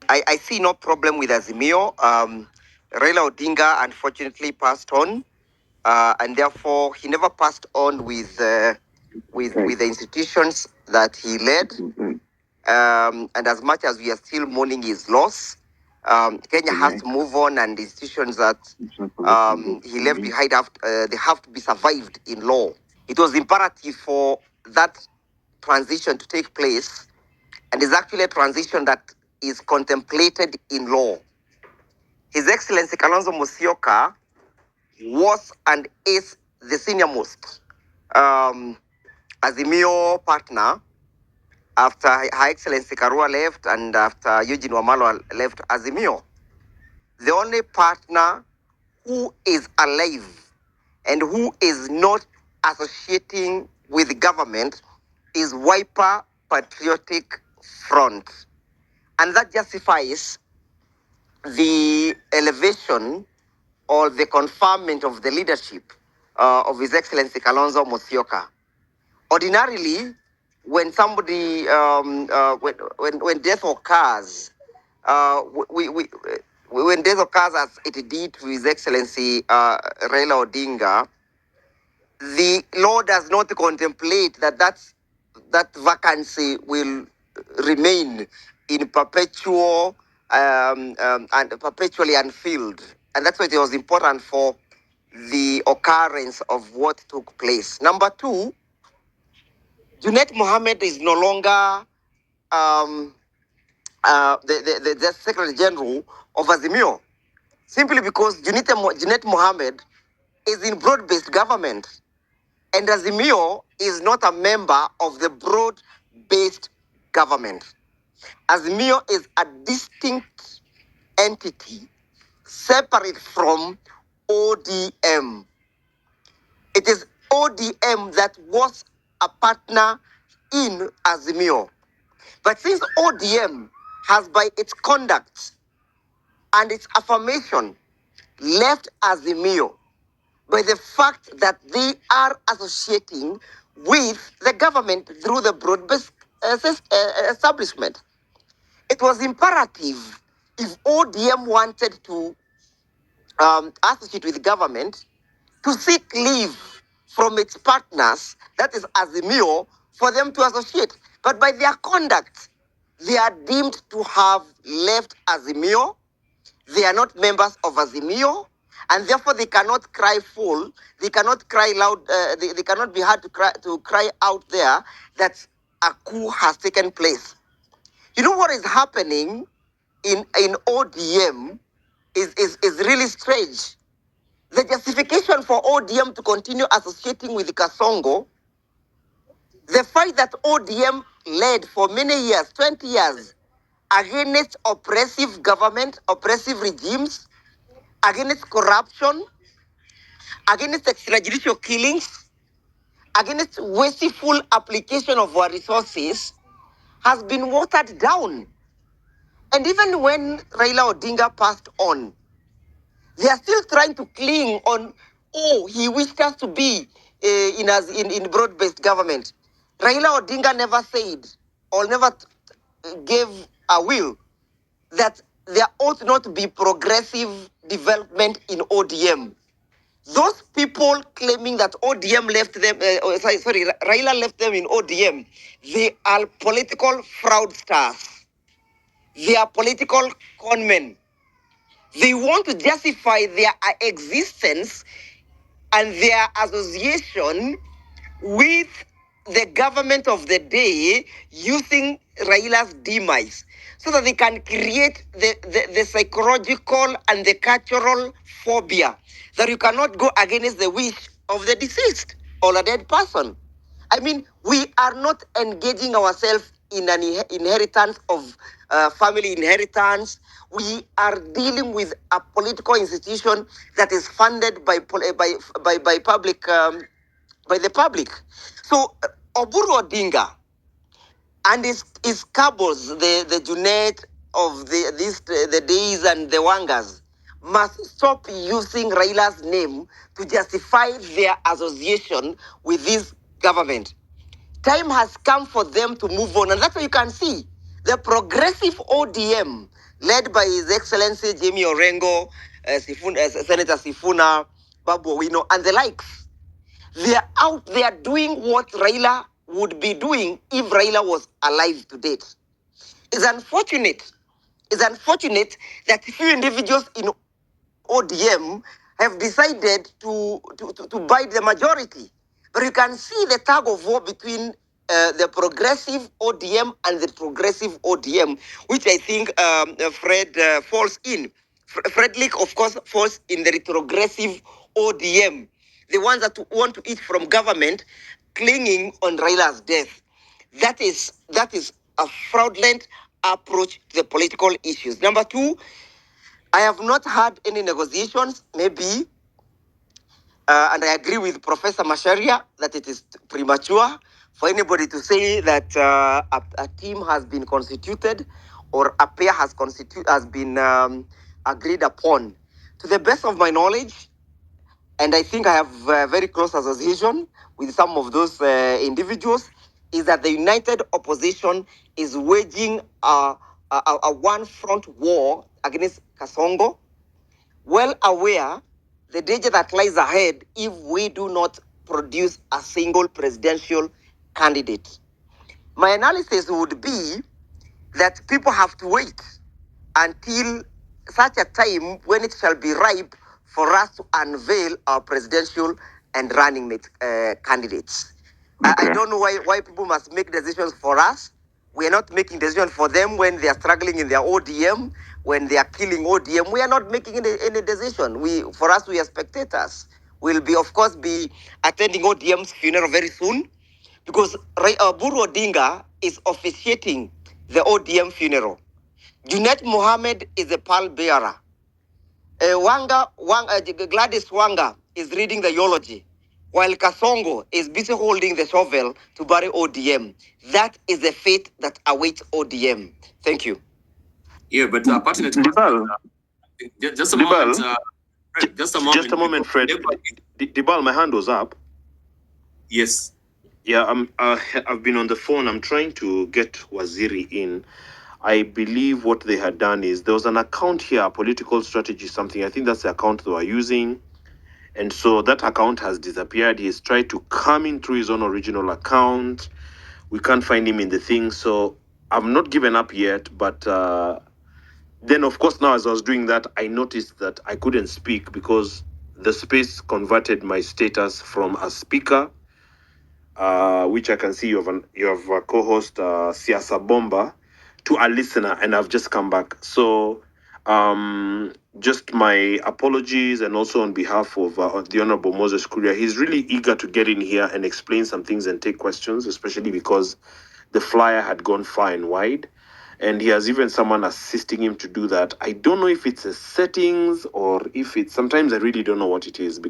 I see no problem with Azimio. Raila Odinga unfortunately passed on, and therefore he never passed on with the institutions that he led. And as much as we are still mourning his loss, Kenya has to move on, and the institutions that he left behind they have to be survived in law. It was imperative for that transition to take place, and is actually a transition that is contemplated in law. His Excellency Kalonzo Musyoka was and is the senior most Azimio partner after Her Excellency Karua left and after Eugene Wamalwa left Azimio. The only partner who is alive and who is not associating with government is Wiper Patriotic Front. And that justifies the elevation or the conferment of the leadership of His Excellency Kalonzo Musyoka. Ordinarily, when somebody, when death occurs, when death occurs as it did to His Excellency Raila Odinga, the law does not contemplate that vacancy will remain in perpetual and perpetually unfilled. And that's why it was important for the occurrence of what took place. Number two, Junet Mohamed is no longer the Secretary General of Azimio, simply because Junet Mohamed is in broad-based government, and Azimio is not a member of the broad-based government. Azimio is a distinct entity separate from ODM. It is ODM that was a partner in Azimio. But since ODM has, by its conduct and its affirmation, left Azimio by the fact that they are associating with the government through the broad-based establishment, it was imperative, if ODM wanted to associate with government, to seek leave from its partners, that is Azimio, for them to associate. But by their conduct, they are deemed to have left Azimio. They are not members of Azimio, and therefore they cannot cry full. They cannot cry loud. They cannot be heard to cry out there that a coup has taken place. You know what is happening in ODM is really strange. The justification for ODM to continue associating with Kasongo, the fight that ODM led for many years, 20 years, against oppressive government, oppressive regimes, against corruption, against extrajudicial killings, against wasteful application of our resources, has been watered down. And even when Raila Odinga passed on, they are still trying to cling on, oh, he wished us to be in broad-based government. Raila Odinga never said or never gave a will that there ought not to be progressive development in ODM. Those people claiming that ODM left them, Raila left them in ODM, they are political fraudsters. They are political conmen. They want to justify their existence and their association with the government of the day using Raila's demise so that they can create the psychological and the cultural phobia that you cannot go against the wish of the deceased or a dead person. I mean, we are not engaging ourselves in an inheritance of family inheritance. We are dealing with a political institution that is funded by public, by the public. So Oburu Odinga and his cabals, the Junet of the days and the Wangas, must stop using Raila's name to justify their association with this government. Time has come for them to move on, and that's why you can see the progressive ODM led by His Excellency Jimmy Orengo, Senator Sifuna, Babu Owino, and the likes. They are out there doing what Raila would be doing if Raila was alive to date. It's unfortunate. It's unfortunate that few individuals in ODM have decided to bite the majority. But you can see the tug of war between the progressive ODM and the progressive ODM, which I think Fred falls in. Frederick, of course, falls in the retrogressive ODM, the ones that want to eat from government, clinging on Raila's death. That is a fraudulent approach to the political issues. Number two, I have not had any negotiations, maybe, and I agree with Professor Masharia that it is premature for anybody to say that a team has been constituted or a pair has been agreed upon. To the best of my knowledge, and I think I have very close association with some of those individuals, is that the united opposition is waging a one-front war against Kasongo, well aware the danger that lies ahead if we do not produce a single presidential candidate. My analysis would be that people have to wait until such a time when it shall be ripe for us to unveil our presidential and running mate candidates. I don't know why people must make decisions for us. We are not making decisions for them when they are struggling in their ODM, when they are killing ODM. We are not making any decision. For us, we are spectators. We'll be, of course, be attending ODM's funeral very soon because Oburu Odinga is officiating the ODM funeral. Junet Mohamed is the pallbearer. Gladys Wanga is reading the eulogy, while Kasongo is busy holding the shovel to bury ODM. That is the fate that awaits ODM. Thank you. Yeah, but partner, just a moment. Just a moment. Just a moment, Fred. Dibal, my hand was up. Yes. Yeah, I've been on the phone. I'm trying to get Waziri in. I believe what they had done is there was an account here, political strategy something. I think that's the account they were using. And so that account has disappeared. He's tried to come in through his own original account. We can't find him in the thing. So I've not given up yet. But then, of course, now as I was doing that, I noticed that I couldn't speak because the space converted my status from a speaker, which I can see you have a co-host, Siasa Bomba, to a listener, and I've just come back. So just my apologies, and also on behalf of the Honorable Moses Kuria. He's really eager to get in here and explain some things and take questions, especially because the flyer had gone far and wide, and he has even someone assisting him to do that. I don't know if it's a settings or if it's, sometimes I really don't know what it is.